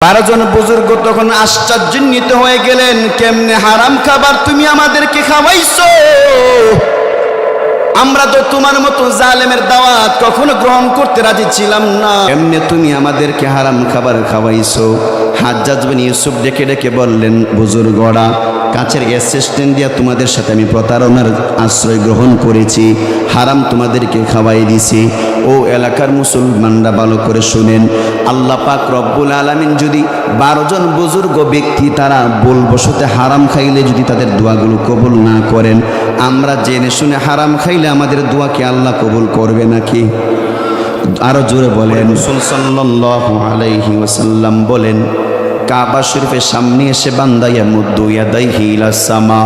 12 জন বুজুর্গ তখন আশ্চর্যান্বিত হয়ে গেলেন, কেমনে হারাম খাবার তুমি আমাদেরকে খাওয়াইছো? আমরা তো তোমার মতো জালেমের দাওয়াত কখনো গ্রহণ করতে রাজি ছিলাম না, কেমনে তুমি আমাদেরকে হারাম খাবার খাওয়াইছো? হাজ্জাজ বিন ইউসুফ ডেকে ডেকে বললেন, বুজুর্গরা, কাছের অ্যাসিস্ট্যান্ট দিয়া তোমাদের সাথে আমি প্রতারণার আশ্রয় গ্রহণ করেছি, হারাম তোমাদেরকে খাওয়াই দিছি। ও এলাকার মুসলমানরা ভালো করে শুনেন, আল্লাহ পাক রব্বুল আলামিন যদি 12 জন বুজুর্গ ব্যক্তি তারা ভুলবশত হারাম খাইলে যদি তাদের দোয়াগুলো কবুল না করেন, আমরা জেনে শুনে হারাম খাইলে আমাদের দোয়াকে আল্লাহ কবুল করবে নাকি? আরো জোরে বলেন। রাসূল সাল্লাল্লাহু আলাইহি ওয়াসাল্লাম বলেন, কাবা শরীফের সামনে এসে বান্দা ইয়ামুদ্দু ইয়াদাইহি ইলাস সামা,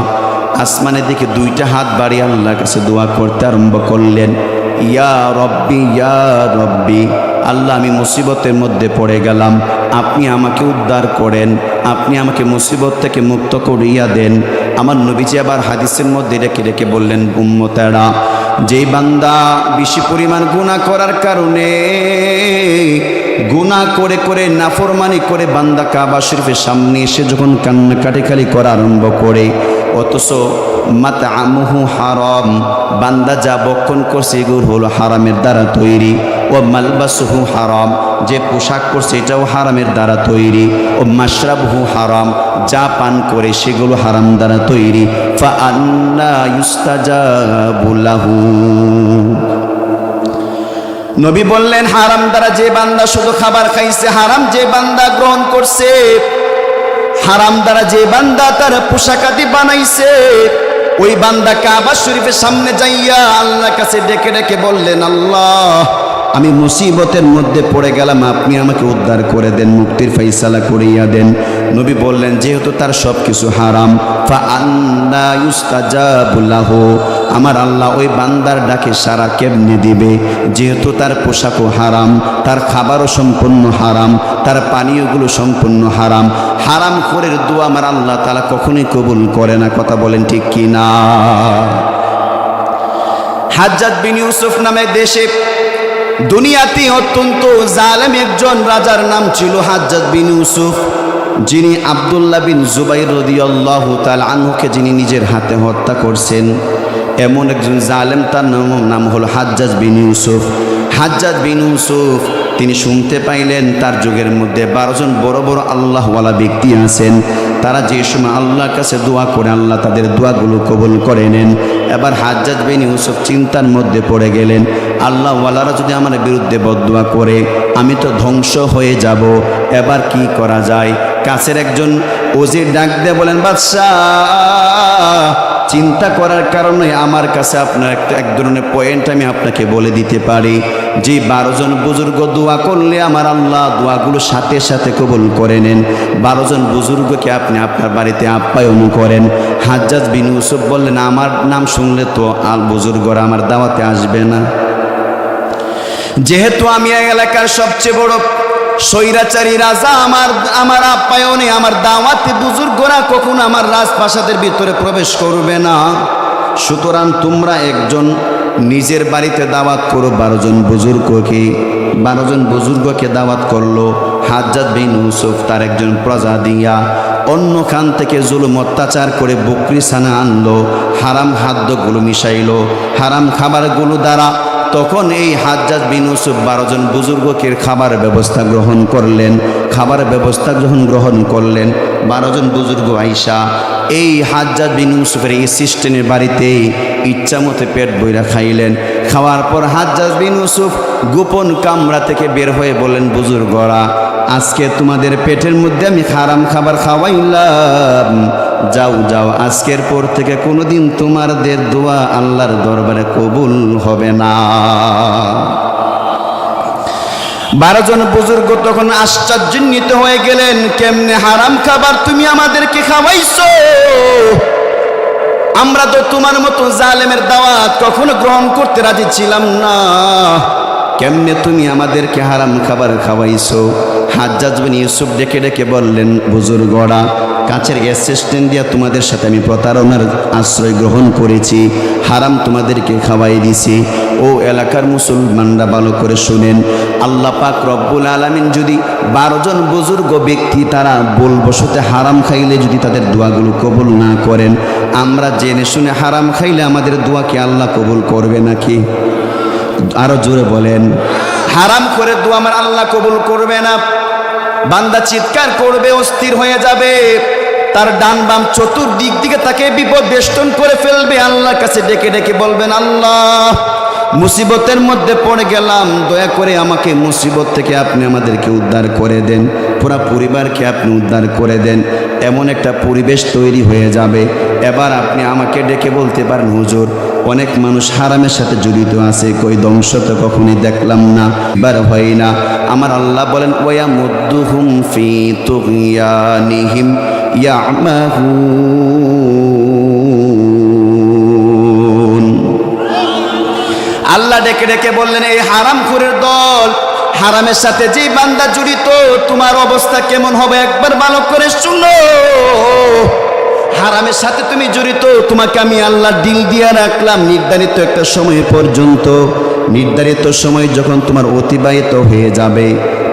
আসমানের দিকে দুইটা হাত বাড়িয়ে আল্লাহর কাছে দোয়া করতে আরম্ভ করলেন, ইয়া রব্বি, আল্লাহ আমি মুসিবতের মধ্যে পড়ে গেলাম, আপনি আমাকে উদ্ধার করেন, আপনি আমাকে মুসিবত থেকে মুক্ত করিয়া দেন। আমার নবীজি আবার হাদিসের মধ্যে রেখে রেখে বললেন, উম্মতেরা, যেই বান্দা বেশি পরিমাণ গুনাহ করার কারণে গুনাহ করে করে নাফরমানি করে বান্দা কাবা শরীফের সামনে এসে যখন কান্নাকাটি খালি করা আরম্ভ করে, অথচ মাতআমুহু হারাম, বান্দা যা বক্ষণ করছে এগুলো হলো হারামের দ্বারা তৈরি, ও মালবাসুহু হারাম, যে পোশাক করছে এটাও হারামের দ্বারা তৈরি, ও মাশরাবুহু হারাম, যা পান করে সেগুলো হারাম দ্বারা তৈরি, ফাআন্না ইউস্তাজাবু লাহু। নবী বললেন, হারাম দ্বারা যে বান্দা শুধু খাবার খাইছে, হারাম যে বান্দা গ্রহণ করছে, হারাম দ্বারা যে বান্দা তার পোশাকাদি বানাইছে, ওই বান্দা কাবা শরীফের সামনে যাইয়া আল্লাহর কাছে ডেকে ডেকে বললেন, আল্লাহ আমি মুসিবতের মধ্যে পড়ে গেলাম, আপনি আমাকে উদ্ধার করে দেন, মুক্তির ফাইসালা করিয়া দেন। নবী বললেন, যেহেতু তার সব কিছু হারাম, ফাআন্না ইউস্তাজাবু লাহু, আমার আল্লাহ ওই বান্দার ডাকে সাড়া কেমনে দিবে? যেহেতু তার পোশাকও হারাম, তার খাবারও সম্পূর্ণ হারাম, তার পানীয়গুলো সম্পূর্ণ হারাম, হারাম খোরের দোয়া আমার আল্লাহ তাআলা কখনোই কবুল করে না। কথা বলেন ঠিক কি না? হাজ্জাজ বিন ইউসুফ নামে দেশে দুনিয়াতে অত্যন্ত জালেম একজন রাজার নাম ছিল হাজ্জাজ বিন ইউসুফ, যিনি আব্দুল্লাহ বিন জুবাইর রাদিয়াল্লাহু তাআলা আনহুকে যিনি নিজের হাতে হত্যা করছেন, এমন একজন জালেম, তার নাম হলো হাজ্জাজ বিন ইউসুফ। হাজ্জাজ বিন ইউসুফ তিনি শুনতে পাইলেন তার যুগের মধ্যে 12 জন বড় বড় আল্লাহওয়ালা ব্যক্তি আছেন, তারা যে সময় আল্লাহর কাছে দোয়া করে আল্লাহ তাদের দোয়াগুলো কবুল করে নেন। এবার হাজ্জাজ বিন ইউসুফ চিন্তার মধ্যে পড়ে গেলেন, আল্লাহওয়ালারা যদি আমার বিরুদ্ধে বদদোয়া করে আমি তো ধ্বংস হয়ে যাব, এবার কি করা যায়? কাছের একজন ওজির ডাক দিয়ে বলেন, বাদশাহ, চিন্তা করার কারণে আমার কাছে আপনার এক ধরনের পয়েন্ট আমি আপনাকে বলে দিতে পারি, যে 12 জন বুজুর্গ দোয়া করলে আমার আল্লাহ দোয়াগুলো সাথে সাথে কবুল করে নেন। 12 জন বুজুর্গকে আপনি আপনার বাড়িতে আপ্যায়ন করেন। হাজ্জাজ বিন ইউসুফ বললেন, আমার নাম শুনলে তো বুজুর্গরা আমার দাওয়াতে আসবে না, যেহেতু আমি এই এলাকার সবচেয়ে বড় স্বৈরাচারী রাজা, আমার আপ্যায়নে আমার দাওয়াতে বুজুর্গরা কখনো আমার রাজপ্রাসাদের ভিতরে প্রবেশ করবে না। সুতরাং তোমরা একজন নিজের বাড়িতে দাওয়াত করো 12 জন বুজুর্গকে। 12 জন বুজুর্গকে দাওয়াত করলো। হাজ্জাজ বিন ইউসুফ তার একজন প্রজা দিয়া অন্য খান থেকে জুলুম অত্যাচার করে বকরি ছানা আনলো, হারাম খাদ্যগুলো মিশাইলো হারাম খাবারগুলো দ্বারা। তখন এই হাজ্জাজ বিন ইউসুফ 12 জন বুজুর্গকে খাবার ব্যবস্থা গ্রহণ করলেন। খাবার ব্যবস্থা যখন গ্রহণ করলেন, 12 জন বুজুর্গ আইসা এই হাজ্জাজ বিন ইউসুফের অ্যাসিস্ট্যান্টের বাড়িতে ইচ্ছা মতো পেট বইরা খাইলেন। খাওয়ার পর হাজ্জাজ বিন ইউসুফ গোপন কামরা থেকে বের হয়ে বললেন, বুজুর্গরা, আজকে তোমাদের পেটের মধ্যে আমি হারাম খাবার খাওয়াইলাম, যাও যাও, আজকের পর থেকে কোনোদিন তোমাদের দোয়া আল্লাহর দরবারে কবুল হবে না। 12 জন বুজুর্গ তখন আশ্চর্যান্বিত হয়ে গেলেন, কেমনে হারাম খাবার তুমি আমাদেরকে খাওয়াইছো? আমরা তো তোমার মতো জালেমের দাওয়াত কখনো গ্রহণ করতে রাজি ছিলাম না, কেমনে তুমি আমাদেরকে হারাম খাবার খাওয়াইছো? হাজ্জাজ বিন ইউসুফ ডেকে ডেকে বললেন, বুজুর্গরা, কাছের অ্যাসিস্ট্যান্ট দিয়া তোমাদের সাথে আমি প্রতারণার আশ্রয় গ্রহণ করেছি, হারাম তোমাদেরকে খাওয়াই দিছি। ও এলাকার মুসলমানরা ভালো করে শুনেন, আল্লাহ পাক রব্বুল আলামিন যদি 12 জন বুজুর্গ ব্যক্তি তারা বলবশতে হারাম খাইলে যদি তাদের দোয়াগুলো কবুল না করেন, আমরা জেনে শুনে হারাম খাইলে আমাদের দোয়া কি আল্লাহ কবুল করবে নাকি? আরো জোরে বলেন। হারাম করে দোয়া আমার আল্লাহ কবুল করবে না। বান্দা চিৎকার করবে, অস্থির হয়ে যাবে, তার ডান বাম চতুর্দিক দিকে তাকে বিপদ বেষ্টন করে ফেলবে। আল্লাহর কাছে ডেকে ডেকে বলবেন, আল্লাহ মুসিবতের মধ্যে পড়ে গেলাম, দয়া করে আমাকে মুসিবত থেকে আপনি আমাদেরকে উদ্ধার করে দেন, পুরা পরিবারকে আপনি উদ্ধার করে দেন। এমন একটা পরিবেশ তৈরি হয়ে যাবে। এবার আপনি আমাকে ডেকে বলতে পারেন, হুজুর অনেক মানুষ হারামের সাথে জড়িত আছে, কই ধ্বংস তো কখনই দেখলাম না, এবার হয় না। আমার আল্লাহ বলেন, ওয়া মুদ্দুহুম ফি তুগয়ানিহিম ইয়ামাহুন। আল্লাহ ডেকে ডেকে বললেন, এই হারামখোরের দল, হারামের সাথে যে বান্দা জড়িত, তোমার অবস্থা কেমন হবে একবার ভালো করে শুনো। হারামের সাথে তুমি জড়িত, তোমাকে আমি আল্লাহ ডিল দিয়ে রাখলাম নির্ধারিত একটা সময় পর্যন্ত। নির্ধারিত সময় যখন তোমার অতিবাহিত হয়ে যাবে,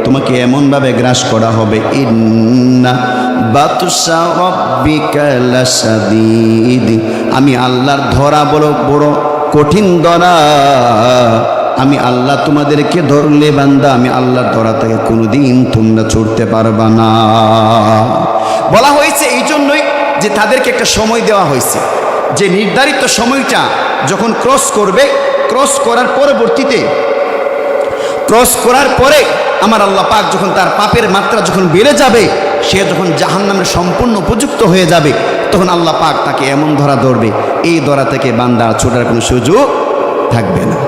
তোমাকে এমনভাবে গ্রাস করা হবে, ইন্না বাতুশা রাব্বিকা লাশাদীদ। আমি আল্লাহর ধরা বড় বড় কঠিন ধরা। আমি আল্লাহ তোমাদেরকে ধরলে বান্দা, আমি আল্লাহর ধরা থেকে কোনোদিন তোমরা ছুটতে পারবা না। বলা হয়েছে এই জন্যই যে তাদেরকে একটা সময় দেওয়া হয়েছে, যে নির্ধারিত সময়টা যখন ক্রস করবে, ক্রস করার পরবর্তীতে, ক্রস করার পরে আমার আল্লাহ পাক যখন তার পাপের মাত্রা যখন বেড়ে যাবে, সে যখন জাহান্নামের সম্পূর্ণ উপযুক্ত হয়ে যাবে, তখন আল্লাহ পাক তাকে এমন ধরা ধরবে, এই ধরা থেকে বান্দা ছোটার কোনো সুযোগ থাকবে না।